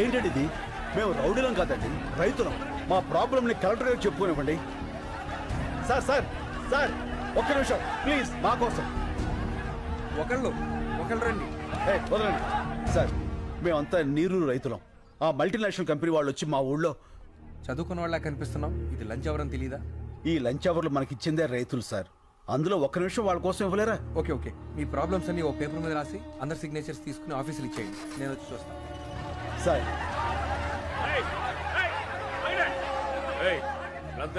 ఏంటండి ఇది? మేము రౌడీలం కాదండి, రైతులం. మా ప్రాబ్లంని కలెక్టర్ గారికి చెప్పుకోనివ్వండి. సార్ సార్ సార్ ఒక్క నిమిషం ప్లీజ్, మా కోసం. ఒకళ్ళు రండి. వదలండి సార్, మేమంతా నీరు రైతులం. ఆ మల్టీనేషనల్ కంపెనీ వాళ్ళు వచ్చి మా ఊళ్ళో చదువుకున్న వాళ్ళ కనిపిస్తున్నాం. ఇది లంచ్ అవర్ అని తెలీదా? ఈ లంచ్ అవర్లు మనకిచ్చిందే రైతులు సార్. అందులో ఒక్క నిమిషం వాళ్ళ కోసం ఇవ్వలేరా? ఓకే మీ ప్రాబ్లమ్స్ అన్ని ఓ పేపర్ మీద రాసి అందరి సిగ్నేచర్స్ తీసుకుని ఆఫీసులు ఇచ్చేయండి. నేను వచ్చి చూస్తాను. సార్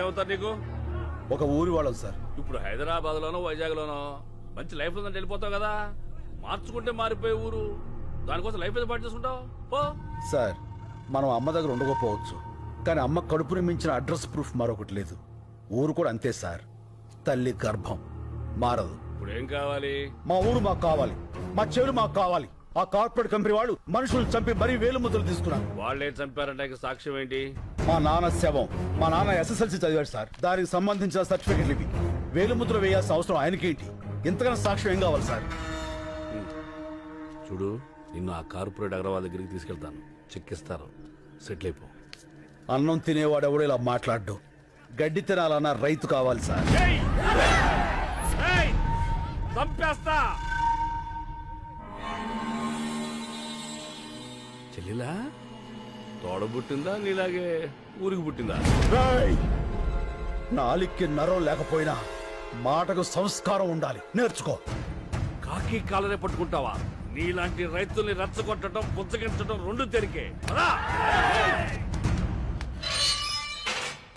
అవుతారు నీకు ఒక ఊరి వాళ్ళం సార్. ఇప్పుడు హైదరాబాద్ లోనో వైజాగ్ లోనో మంచి లైఫ్ ఉందని వెళ్ళిపోతావు కదా. మార్చుకుంటే మారిపోయే ఊరు, దానికోసం లైఫ్ ఏదో పాటు చేసుకుంటావు పో. సార్ మనం అమ్మ దగ్గర ఉండకపోవచ్చు, కానీ అమ్మ కడుపుని మించిన అడ్రస్ ప్రూఫ్ మరొకటి లేదు. ఊరు కూడా అంతే సార్, తల్లి గర్భం మారదు. ఇప్పుడు ఏం కావాలి? మా ఊరు మాకు కావాలి, మా చెవులు మాకు కావాలి. ఆ కార్పొరేట్ కంపెనీ వాళ్ళు మనుషులు చంపి మరీ వేలు ముద్రలు తీసుకున్నారు. వాళ్ళే చంపారంటే సాక్ష్యం ఏంటి? మా నాన్న శవం. మా నాన్న SSLC చదివాడు సార్, దానికి సంబంధించిన సర్టిఫికెట్లు ఇవి. వేలు ముద్ర వేయాల్సిన అవసరం ఆయనకేంటి? ఇంతకన్నా సాక్ష్యం ఏం కావాలి సార్? చూడు, నిన్ను ఆ కార్పొరేట్ అగ్రవాల్ దగ్గరికి తీసుకెళ్తాను, చెక్కిస్తారు, సెటిల్ అయిపో. అన్నం తినేవాడు ఎవడో ఇలా మాట్లాడ్డు. గడ్డి తినాలన్న రైతు కావాలి సార్. చంపేస్తా. చెల్లిలా తోడ పుట్టిందా నీలాగే ఊరికి పుట్టిందా? నాలిక్కి నరం లేకపోయినా మాటకు సంస్కారం ఉండాలి, నేర్చుకో. కాకి కాలనే పట్టుకుంటావా? నీలాంటి రైతుల్ని రెచ్చగొట్టడం, పుచ్చగించడం రెండు తెరికే.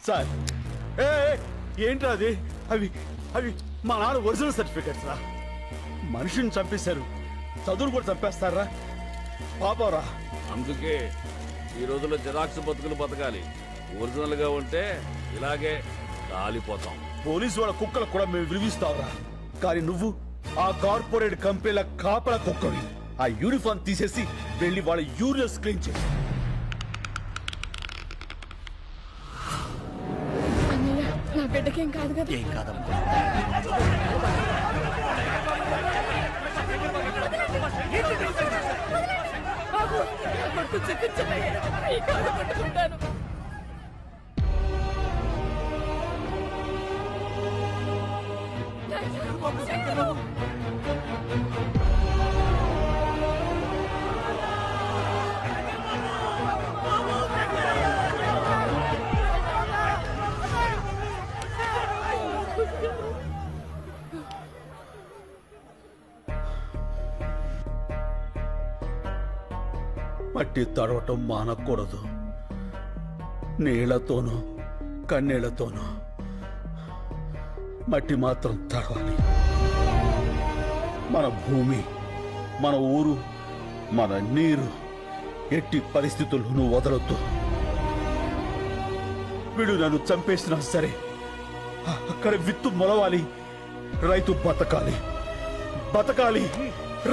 సార్ ఏంట్రా అది? అవి అవి మా నాన్న ఒరిజినల్ సర్టిఫికెట్స్ రా. మనిషిని చంపేశారు, చదువులు కూడా చంపేస్తారా? పాపరా. అందుకే ఈ రోజుల్లో జిరాక్స్ బతుకులు బతకాలి. ఒరిజినల్ గా ఉంటే ఇలాగే కాలిపోతాం. పోలీసు వాళ్ళ కుక్కలకు కూడా మేము విలువిస్తావురా, కానీ నువ్వు ఆ కార్పొరేట్ కంపెనీల కాపల కుక్కవి. ఆ యూనిఫామ్ తీసేసి వెళ్ళి వాళ్ళ యూరియస్ క్లీన్ చేసి. నా బిడ్డకేం కాదు కదా? ఏం కాదమ్మా. పట్టుకుంటాను. మట్టి తడవటం మానకూడదు. నీళ్లతోనూ కన్నీళ్లతోనూ మట్టి మాత్రం తడవాలి. మన భూమి, మన ఊరు, మన నీరు ఎట్టి పరిస్థితుల్లోనూ వదలొద్దు. వీడు నన్ను చంపేసినా సరే అక్కడ విత్తు మొలవాలి. రైతు బతకాలి, బతకాలి,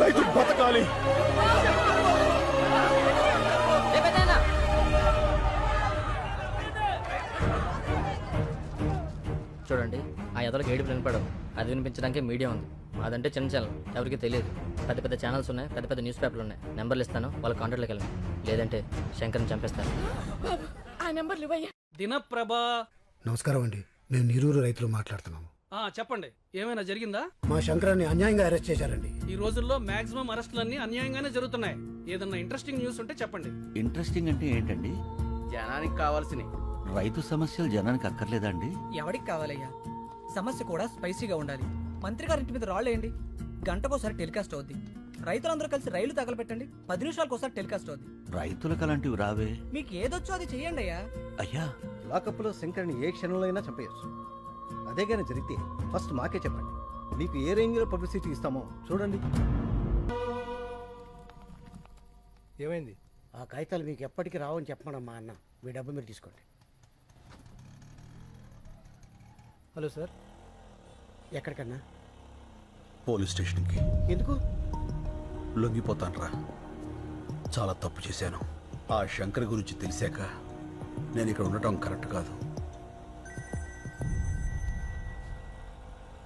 రైతు బతకాలి. చూడండి, ఆ ఎదలకు ఏడుపు వినపడదు. అది వినిపించడానికి మీడియా ఉంది. అదంటే చిన్న ఛానల్, ఎవరికి తెలియదు. పెద్ద పెద్ద ఛానల్స్ ఉన్నాయి, పెద్ద పెద్ద న్యూస్ పేపర్లు ఉన్నాయి. నెంబర్లు ఇస్తాను, వాళ్ళ కాంటాక్ట్లోకి వెళ్ళండి. లేదంటే శంకర్ని చంపేస్తాను. ఆ నెంబర్లు ఇవ్వయ్యా. దినప్రభా. నమస్కారం అండి, మేము నీరూరు రైతులు మాట్లాడుతున్నాము. చెప్పండి, ఏమైనా జరిగిందా? మా శంకరాన్ని అన్యాయంగా అరెస్ట్ చేశారండి. ఈ రోజుల్లో మాక్సిమం అరెస్టులన్నీ అన్యాయంగానే జరుగుతున్నాయి. ఏదన్నా ఇంట్రెస్టింగ్ న్యూస్ ఉంటే చెప్పండి. ఇంట్రెస్టింగ్ అంటే ఏంటండి? జనానికి కావాల్సినవి. రైతు సమస్యలు జనానికి అక్కర్లేదండి? ఎవరికి కావాలయ్యా? సమస్య కూడా స్పైసీగా ఉండాలి. మంత్రి గారింటి మీద రాళ్ళేయండి, గంటకోసారి టెలికాస్ట్ అవుద్ది. రైతులందరూ కలిసి రైలు తగలబెట్టండి, 10 నిమిషాలకోసారి టెలికాస్ట్ అవుద్ది. రైతులకు అలాంటివి రావే. మీకు ఏదొచ్చో అది చెయ్యండి అయ్యా. అయ్యా, లాకప్లో శంకర్ని ఏ క్షణంలో అయినా చంపేయచ్చు. అదే కానీ జరిగితే ఫస్ట్ మాకే చెప్పండి, మీకు ఏ రేంజ్లో పబ్లిసిటీ ఇస్తామో చూడండి. ఏమైంది? ఆ కాగితాలు మీకు ఎప్పటికీ రావని చెప్పమనమ్మా అన్న. మీ డబ్బు మీరు తీసుకోండి. Hello sir. ఎక్కడికన్నా? పోలీస్ స్టేషన్కి. ఎందుకు? లొంగిపోతానురా. చాలా తప్పు చేశాను. ఆ శంకర్ గురించి తెలిసాక నేను ఇక్కడ ఉండటం కరెక్ట్ కాదు.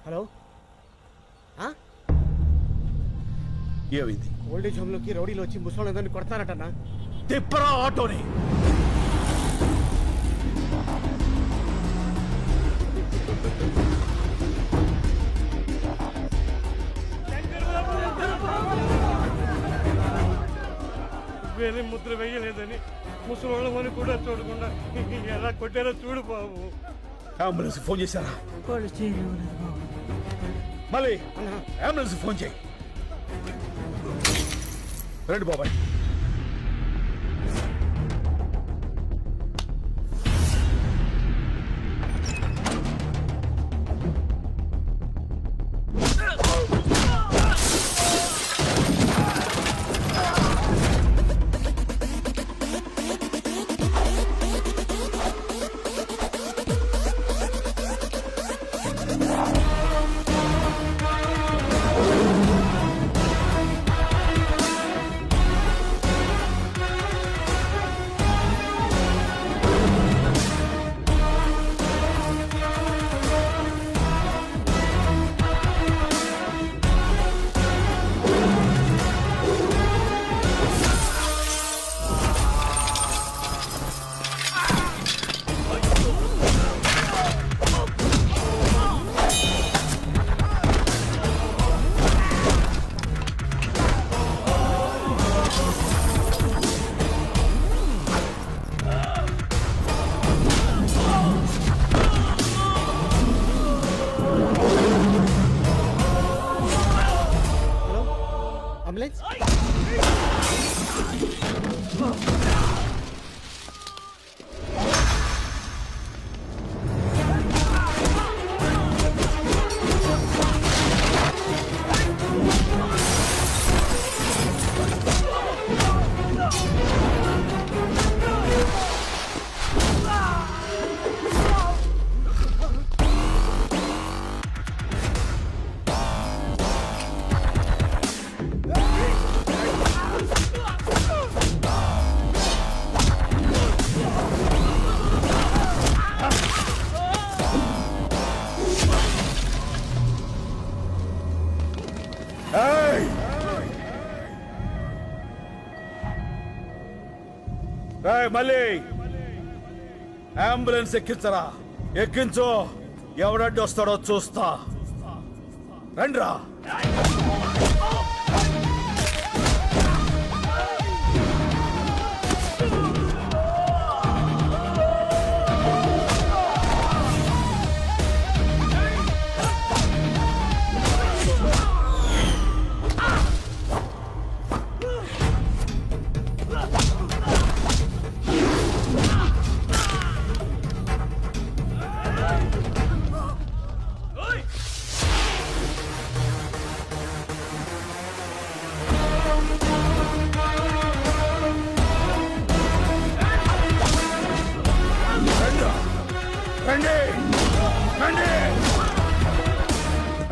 హలో, ఏమైంది? ఓల్డేజ్ హోమ్ లోకి రౌడీలు వచ్చి ముసలి కొడతారటన్నా. తిప్పరా ఆటోని. వేరే ముద్ర వేయలేదని ముసలి కూడా చూడకుండా ఎలా కొట్టారో చూడు బాబు. అంబులెన్స్ ఫోన్ చేశారా? మళ్ళీ అంబులెన్స్ ఫోన్ చేయి. రండి బాబాయ్. అంబులెన్స్ మళ్ళీ అంబులెన్స్ ఎక్కించరా. ఎక్కించు. ఎవడడ్డు వస్తాడో చూస్తా. రండ్రా. రండి రండి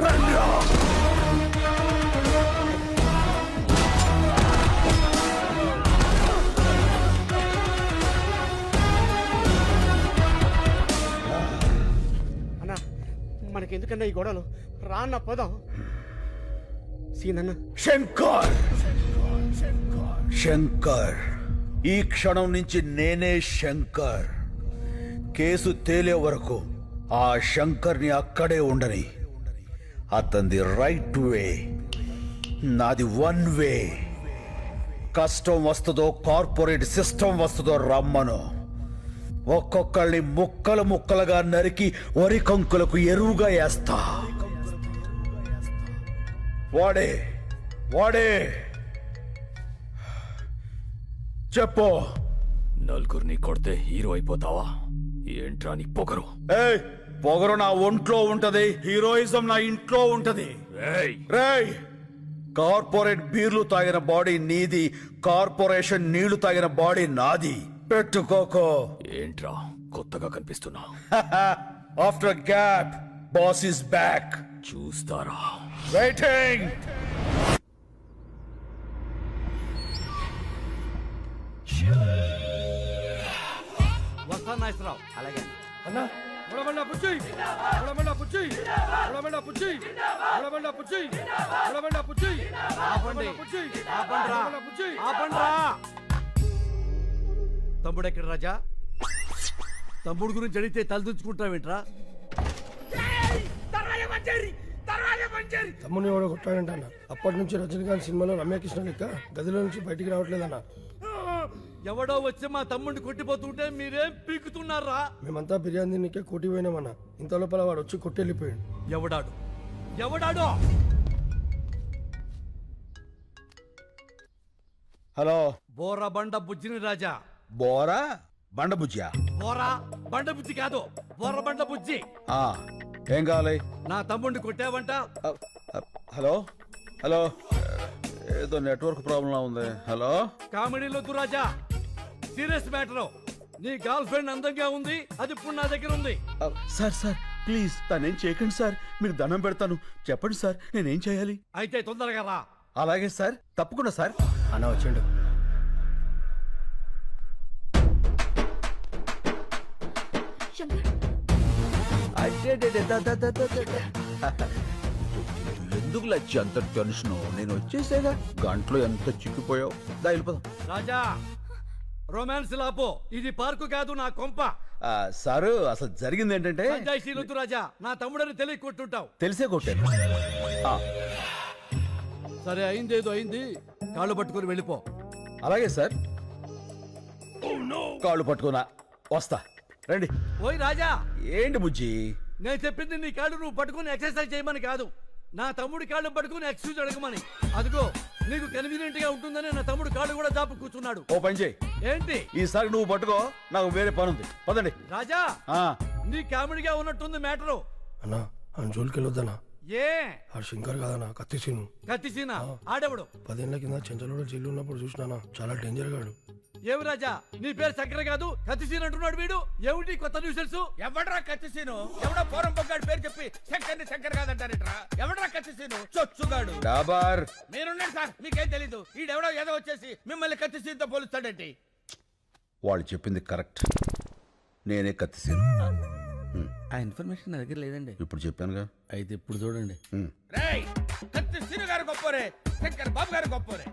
రండి. అన్నా మనకెందుకన్నా ఈ గొడవలు? రాన్న పోదాం. సీనన్న. శంకర్ శంకర్, ఈ క్షణం నుంచి నేనే శంకర్. కేసు తేలే వరకు ఆ శంకర్ని అక్కడే ఉండని. అతనిది రైట్ వే, నాది వన్ వే. కష్టం వస్తుందో కార్పొరేట్ సిస్టమ్ వస్తుందో రమ్మను. ఒక్కొక్కళ్ళని ముక్కలు ముక్కలుగా నరికి వరి కంకులకు ఎరువుగా వేస్తా. వాడే వాడే చెప్పు. నలుగురిని కొడితే హీరో అయిపోతావా? ఏంట్రా నీ పొగరు? ఏయ్, పొగరు నా ఒంట్లో ఉంటది, హీరోయిజం నా ఇంట్లో ఉంటది. రేయ్, కార్పొరేట్ బీర్లు తాగిన బాడీ నీది, కార్పొరేషన్ నీళ్లు తాగిన బాడీ నాది. పెట్టుకోకో. ఏంట్రా కొత్తగా కనిపిస్తున్నా? After gap boss is back. చూస్తారా? వెయిటింగ్. వస్తా నాగేశ్వరరావు. అలాగే అన్నా ఉడమండ పుచ్చి ఉడమండ పుచ్చి ఉడమండ పుచ్చి ఉడమండ పుచ్చి ఉడమండ పుచ్చి ఆపండి పుచ్చి ఆపండ్రా. తమ్ముడు ఎక్కడ రాజా? తమ్ముడు గురించి అడిగితే తలదించుకుంటావేంట్రా? తమ్ముని ఎవడో కొట్టాడంట అన్న. అప్పటి నుంచి రజనీకాంత్ సినిమాలో రమ్యకృష్ణ లెక్క గదిలో నుంచి బయటికి రావట్లేదన్న. ఎవడో వచ్చి మా తమ్ముడిని కొట్టిపోతుంటే మీరేం పీకుతున్నారా? మేమంతా బిర్యానీ నీకే కొట్టి పోయినామన్న. ఇంత లోపల వాడు వచ్చి కొట్టెళ్ళిపోయాడు. ఎవడాడు ఎవడాడు? హలో, బోర బండ బుజ్జిని రాజా. బోరా బండబుజ్జా? బోరా బండ బుజ్జి కాదు, బోర బండ బుజ్జి. ఆ, ఏం కావాలి? నా తమ్ముడిని కొట్టావంట. హలో హలో, ఏదో నెట్వర్క్ ప్రాబ్లం ఉంది. హలో, కామెడీలొద్దు రాజా, సీరియస్ మ్యాటర్. నీ గర్ల్ ఫ్రెండ్ అందంగా ఉంది, అది ఇప్పుడు నా దగ్గర ఉంది. సార్ సార్ ప్లీజ్ తనేం చేయకండి సార్, మీకు దండం పెడతాను. చెప్పండి సార్, నేనేం చేయాలి? అయితే తొందరగా రా. అలాగే సార్, తప్పకుండా సార్. అన్న వచ్చిండు. ఎందుకు లచ్చి అంత టెన్షన్? నేను వచ్చేసేగా, గంటలో ఎంత చిక్కిపోయావు. దా వెళ్ళిపోదాం. రాజా, రొమాన్స్ లాపో, ఇది పార్కు కాదు, నా కొంప. సారు అసలు జరిగింది ఏంటంటే, పంచాయతీలొద్దు రాజా, నా తమ్ముడని తెలియ కొట్టుంటావు. తెలిసే కొట్టాను. సరే, అయిందేదో అయింది, కాళ్ళు పట్టుకుని వెళ్ళిపో. అలాగే సార్, కాళ్ళు పట్టుకున్నా వస్తా. రండి. ఓయ్ రాజా, ఏంటి బుజ్జి? నేను చెప్పింది నీ కాళ్ళు నువ్వు పట్టుకుని ఎక్సర్సైజ్ చేయమని కాదు, నా తమ్ముడి కాళ్ళు పట్టుకుని ఎక్స్క్యూజ్ అడగమని. అదిగో నీకు కన్వీనియంట్ గా ఉంటుందని నా తమ్ముడు కాళ్ళు కూడా దాపు కూర్చున్నాడు. ఓ పని చేయి, ఏంటి? ఈసారి నువ్వు పట్టుకో, నాకు వేరే పని ఉంది. పదండి. రాజా, ఆ, నీ కామెడీగా ఉన్నట్టుంది మ్యాటరు. అన్నా ఆ జోలికి వెళ్ళొద్దన్నా. ఏ ఆ శంకర్ కాదన్నా, కత్తిసీను. కత్తిసీనా? ఆడెవడు? 10 ఏళ్ల కింద చెంచలోడు జైలు ఉన్నప్పుడు చూసినానా, చాలా డేంజర్ గాడు. ఏమి రాజా, నీ పేరు చక్కెర కాదు, కత్తిసీన్ అంటున్నాడు వీడు. ఏమిటి కొత్త న్యూసెన్స్? ఎవడ్రా కత్తిసీను? ఎవడో పోరం పొగ్గాడు పేరు చెప్పి శంకర్ని శంకర్ కాదంటారేట్రా? ఎవడ్రా కత్తిసీను? చొచ్చుగాడు. డాబార్. మీరున్నాడు సార్, మీకేం తెలీదు. ఈడెవడో ఏదో వచ్చేసి మిమ్మల్ని కత్తిసీన్తో పోలుస్తాడేంటి? వాళ్ళు చెప్పింది కరెక్ట్, నేనే కత్తిసీను. ఆ ఇన్ఫర్మేషన్ నా దగ్గర లేదండి. ఇప్పుడు చెప్పానుగా. అయితే ఇప్పుడు చూడండి. రేయ్, కత్తిసీను గారు గొప్పరే, శంకర్ బాబు గారు గొప్పరే.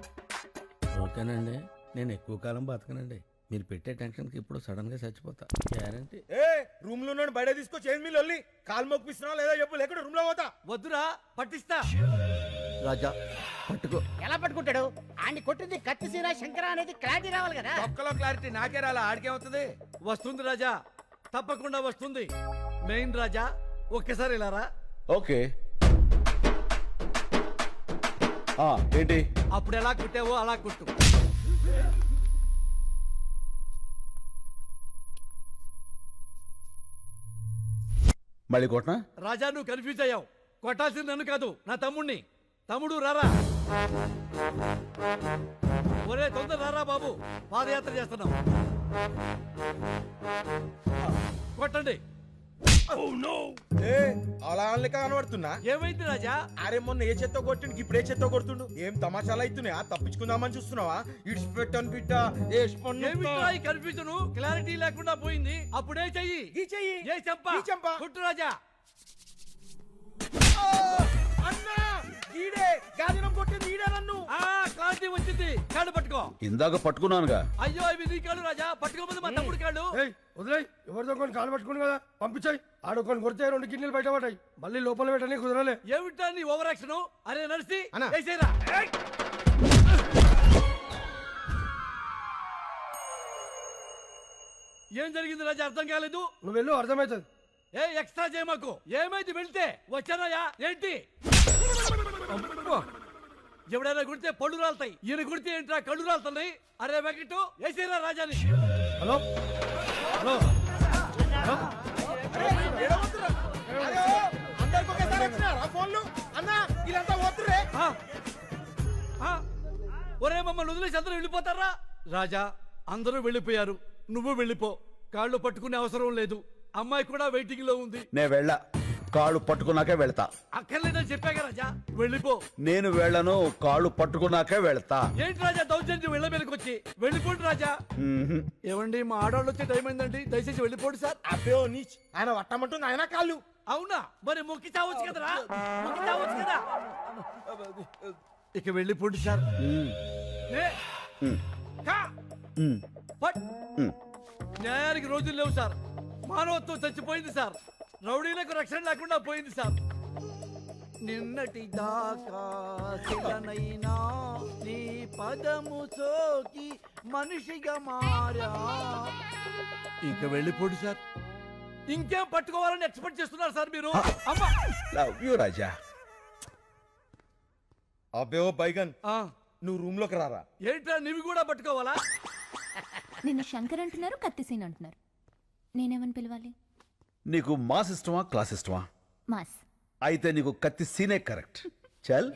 ఓకేనండి, నేను ఎక్కువ కాలం బతకనండి. మీరు పెట్టే టెన్షన్కి ఇప్పుడు సడన్ గా చచ్చిపోతా. గ్యారంటీ. రూమ్ లో బయట తీసుకొచ్చి ఏం మీ లొల్లి? కాలు మొక్కిస్తున్నా లేదా చెప్పు, లేకుండా రూమ్ లో పోతా. వద్దురా, పట్టిస్తా. రాజా పట్టుకో. ఎలా పట్టుకుంటాడు? ఆడిని కొట్టింది కత్తిసీన శంకర అనేది క్లారిటీ రావాలి కదా. ఒక్కలో క్లారిటీ నాకే రాలా, ఆడికేమవుతుంది? వస్తుంది రాజా, తప్పకుండా వస్తుంది. మెయిన్ రాజా, ఒక్కసారి ఇలా రా. ఓకే. ఏంటి? అప్పుడు ఎలా కుట్టావో అలా కుట్టు. మళ్ళీ కొట్టనా? రాజా, నువ్వు కన్ఫ్యూజ్ అయ్యావు. కొట్టాల్సింది నన్ను కాదు, నా తమ్ముణ్ణి. తమ్ముడు రారా. ఒరే తొందర రారా బాబు, పాదయాత్ర చేస్తున్నాం. కొట్టండి. అలా కనబడుతున్నా. ఏమైంది రాజా? అరే మొన్న ఏ చెత్త కొట్టిండు, ఇప్పుడు ఏ చెత్త కొడుతుండు? ఏం తమాషాలు అవుతున్నాయా? తప్పించుకుందామని చూస్తున్నావా? ఇడిచిపెట్టాను బిడ్డ. ఏమిట్రా ఈ కన్ఫ్యూజన్? క్లారిటీ లేకుండా పోయింది. అప్పుడే చెయ్యి. ఈ చెయ్యి. ఏ చెంప చెంప. కొట్టు రాజా. అన్నా, ఈడే గాదినం కొట్టింది, ఈడే నన్ను. క్లారిటీ వచ్చింది. కాళ్ళు పట్టుకో. ఇందాక పట్టుకున్నానుగా. అయ్యో, ఇవి నీ కాళ్ళు రాజా, పట్టుకోకపోతే మా తమ్ముడు కాళ్ళు. వదిలేయ్, ఎవరితో కొన్ని కాలు పట్టుకుని కదా పంపించాయి. ఆడుకొని కొడితే 2 కిడ్నీలు బయట పడ్డాయి. మళ్ళీ లోపల పెట్టని కుదరలే. ఏమిటా నీ ఓవర్ యాక్షన్? అరే నడిసి అన్నా. వేసేరా. ఏం జరిగింది రాజా, అర్థం కాలేదు. నువ్వు వెళ్ళు, అర్థమవుతుంది. ఏ ఎక్స్ట్రా చేయమాకు. ఏమైంది వెళ్తే? వచ్చానయ్యా. ఏంటి? ఎవడైనా కుడితే పళ్ళు రాలుతాయి, ఈయన కుడితే ఏంట్రా కళ్ళు రాలుతున్నాయి? అరే వెంకటు, వేసేరా రాజాని. హలో హలో అందరికి ఒకేసారి వచ్చినారా ఫోన్లు? అన్నా, వీళ్ళంతా పోతుర్రే. ఒరే, మమ్మల్ని వదిలేసి అందరూ వెళ్ళిపోతారా? రాజా, అందరూ వెళ్ళిపోయారు, నువ్వు వెళ్ళిపో. కాళ్ళు పట్టుకునే అవసరం లేదు. అమ్మాయి కూడా వెయిటింగ్ లో ఉంది. నే వెళ్ళా. కాళ్ళు పట్టుకున్నాకే వెళ్తా. అక్కర్లేదని చెప్పాక రాజా వెళ్ళిపో. నేను వెళ్ళను, కాళ్ళు పట్టుకున్నాకే వెళ్తా. ఏంటి రాజా దౌర్జన్యం వెళ్ళ మీదకి వచ్చి? వెళ్ళిపోండి రాజా. ఏమండి మా ఆడవాళ్ళు వచ్చే టైం అయిందండి, దయచేసి వెళ్ళిపోండి సార్. అబ్బో నీచ్ ఆయన వట్టమంటుంది ఆయన కాళ్ళు. అవునా, మరి మొక్కి చావచ్చు కదరా, మొక్కి చావచ్చు కదా. ఇక వెళ్ళిపోండి సార్. ఏ, కా, పట్. న్యాయానికి రోజులు లేవు సార్. మానవత్వం చచ్చిపోయింది సార్. రౌడీలకు రక్షణ లేకుండా పోయింది సార్. నిన్నటి దాకా శిలనైనా నీ పదము సోకి మనిషిగా మారా. ఇక వెళ్ళిపోండి సార్. ఇంకేం పట్టుకోవాలని ఎక్స్పెక్ట్ చేస్తున్నారు సార్ మీరు? అమ్మా లవ్ యూ రాజా. అబ్బో బైగన్ నువ్వు రూమ్ లోకి రారా. ఏంట్రా నీవి కూడా పట్టుకోవాలా? నిన్న శంకర్ అంటున్నారు, కత్తిసీన్ అంటున్నారు. నేనేమని పిలవాలి? నీకు మాస్ ఇష్టమా, క్లాస్ ఇష్టమా? మాస్. అయితే నీకు కత్తి సీనే కరెక్ట్. చల్.